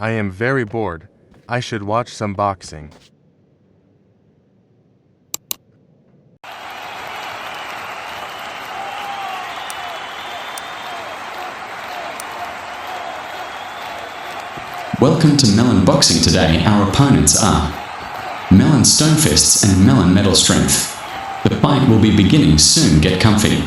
I am very bored. I should watch some boxing. Welcome to Melon Boxing. Today our opponents are Melon Stonefists and Melon Metal Strength. The fight will be beginning soon. Get comfy.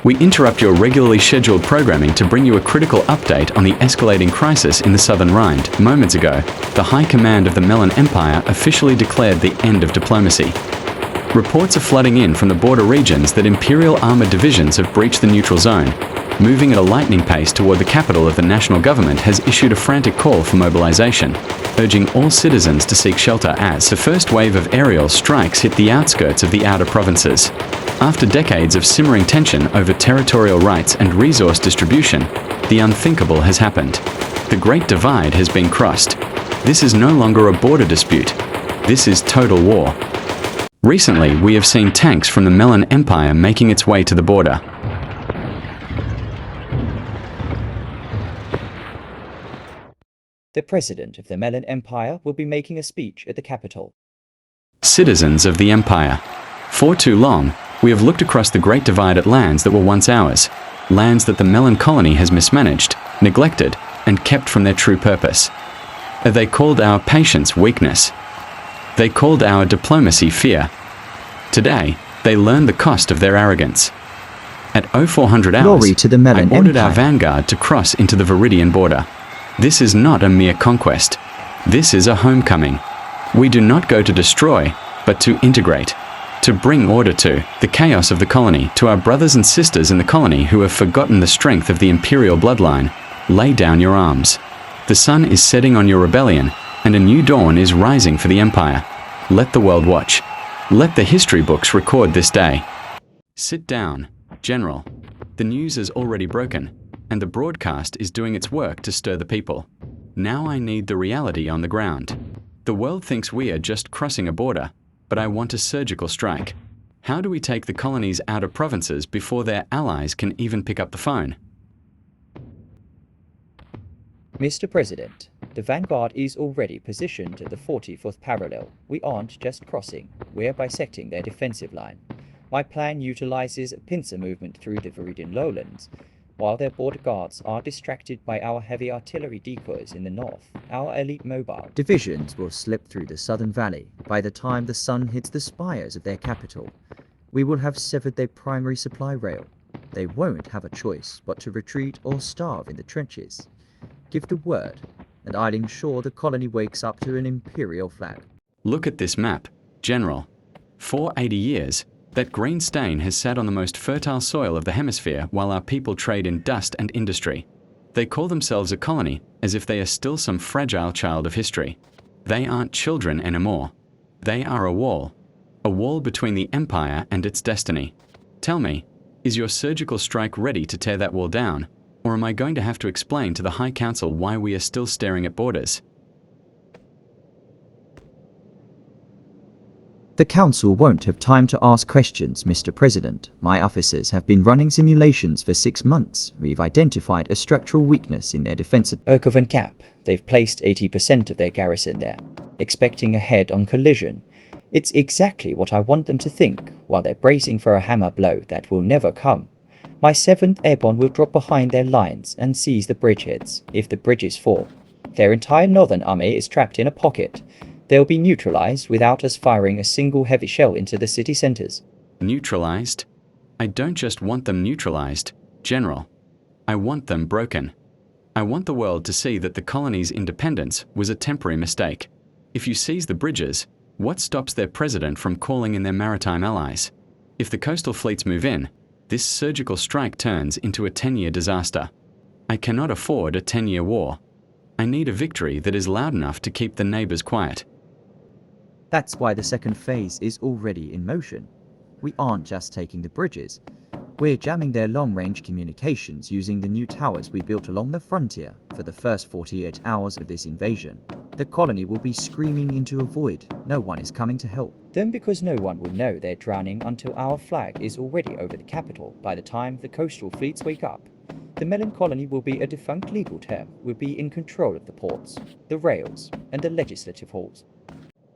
We interrupt your regularly scheduled programming to bring you a critical update on the escalating crisis in the southern Rhine. Moments ago, the High Command of the Melon Empire officially declared the end of diplomacy. Reports are flooding in from the border regions that Imperial armored divisions have breached the neutral zone. Moving at a lightning pace toward the capital of the national government has issued a frantic call for mobilization, urging all citizens to seek shelter as the first wave of aerial strikes hit the outskirts of the outer provinces. After decades of simmering tension over territorial rights and resource distribution, the unthinkable has happened. The Great Divide has been crossed. This is no longer a border dispute. This is total war. Recently, we have seen tanks from the Melon Empire making its way to the border. The president of the Melon Empire will be making a speech at the capital. Citizens of the Empire. For too long, we have looked across the Great Divide at lands that were once ours, lands that the Melon colony has mismanaged, neglected, and kept from their true purpose. They called our patience weakness. They called our diplomacy fear. Today, they learn the cost of their arrogance. At 0400 hours, Glory to the Melon I ordered our Empire. vanguard to cross into the Viridian border. This is not a mere conquest. This is a homecoming. We do not go to destroy, but to integrate. To bring order to the chaos of the colony, to our brothers and sisters in the colony who have forgotten the strength of the imperial bloodline, lay down your arms. The sun is setting on your rebellion, and a new dawn is rising for the empire. Let the world watch. Let the history books record this day. Sit down, General. The news is already broken, and the broadcast is doing its work to stir the people. Now I need the reality on the ground. The world thinks we are just crossing a border, but I want a surgical strike. How do we take the colony's outer provinces before their allies can even pick up the phone? Mr. President, the vanguard is already positioned at the 44th parallel. We aren't just crossing, we're bisecting their defensive line. My plan utilizes a pincer movement through the Viridian lowlands. While their border guards are distracted by our heavy artillery decoys in the north, our elite mobile divisions will slip through the southern valley. By the time the sun hits the spires of their capital, we will have severed their primary supply rail. They won't have a choice but to retreat or starve in the trenches. Give the word, and I'll ensure the colony wakes up to an imperial flag. Look at this map, General. For 80 years, that green stain has sat on the most fertile soil of the hemisphere while our people trade in dust and industry. They call themselves a colony as if they are still some fragile child of history. They aren't children anymore. They are a wall between the empire and its destiny. Tell me, is your surgical strike ready to tear that wall down, or am I going to have to explain to the High Council why we are still staring at borders? The Council won't have time to ask questions, Mr. President. My officers have been running simulations for 6 months. We've identified a structural weakness in their defense at Erkovan Cap. They've placed 80% of their garrison there, expecting a head-on collision. It's exactly what I want them to think, while they're bracing for a hammer blow that will never come. My 7th Airborne will drop behind their lines and seize the bridgeheads if the bridges fall. Their entire northern army is trapped in a pocket. They'll be neutralized without us firing a single heavy shell into the city centers. Neutralized? I don't just want them neutralized, General. I want them broken. I want the world to see that the colony's independence was a temporary mistake. If you seize the bridges, what stops their president from calling in their maritime allies? If the coastal fleets move in, this surgical strike turns into a 10-year disaster. I cannot afford a 10-year war. I need a victory that is loud enough to keep the neighbors quiet. That's why the second phase is already in motion. We aren't just taking the bridges. We're jamming their long-range communications using the new towers we built along the frontier. For the first 48 hours of this invasion, the colony will be screaming into a void. No one is coming to help. Then because no one will know they're drowning until our flag is already over the capital by the time the coastal fleets wake up. The Melon colony will be a defunct legal term, will be in control of the ports, the rails, and the legislative halls.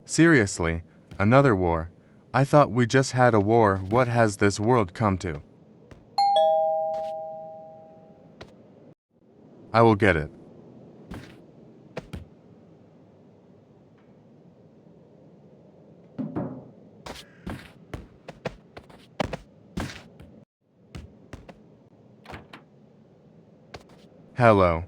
Seriously, another war? I thought we just had a war. What has this world come to? I will get it. Hello.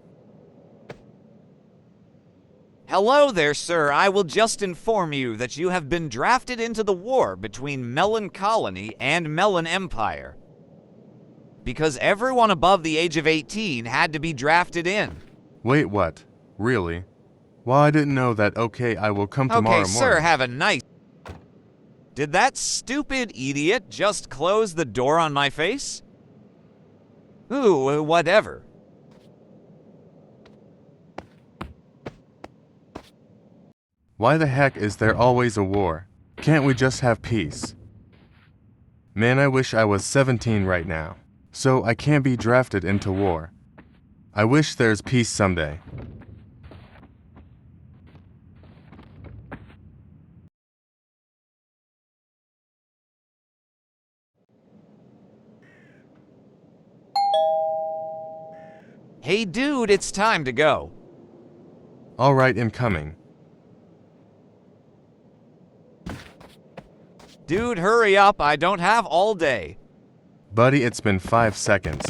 Hello there, sir. I will just inform you that you have been drafted into the war between Melon Colony and Melon Empire. Because everyone above the age of 18 had to be drafted in. Wait, what? Really? Well, I didn't know that. Okay, I will come tomorrow Okay, morning. sir, have a nice... Did that stupid idiot just close the door on my face? Ooh, whatever. Why the heck is there always a war? Can't we just have peace? Man, I wish I was 17 right now, so I can't be drafted into war. I wish there's peace someday. Hey, dude, it's time to go. All right, I'm coming. Dude, hurry up. I don't have all day. Buddy, it's been 5 seconds.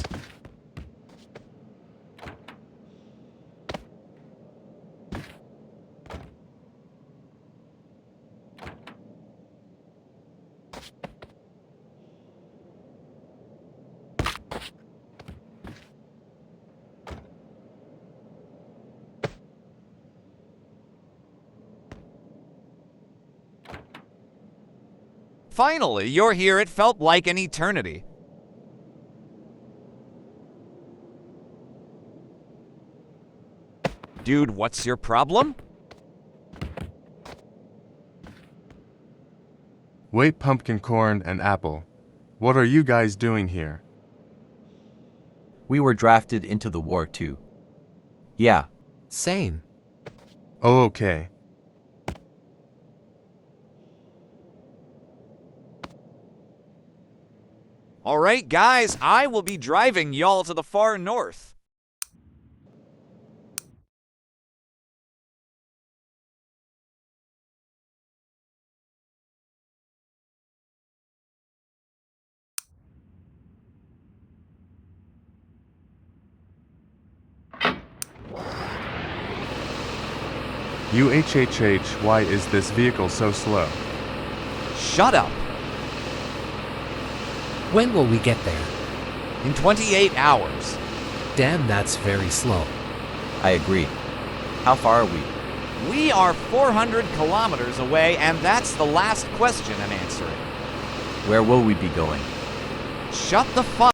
Finally, you're here. It felt like an eternity. Dude, what's your problem? Wait, pumpkin corn and apple. What are you guys doing here? We were drafted into the war too. Yeah, Same. Oh, okay. All right, guys, I will be driving y'all to the far north. Why is this vehicle so slow? Shut up. When will we get there? In 28 hours. Damn, that's very slow. I agree. How far are we? We are 400 kilometers away, and that's the last question I'm answering. Where will we be going? Shut the fuck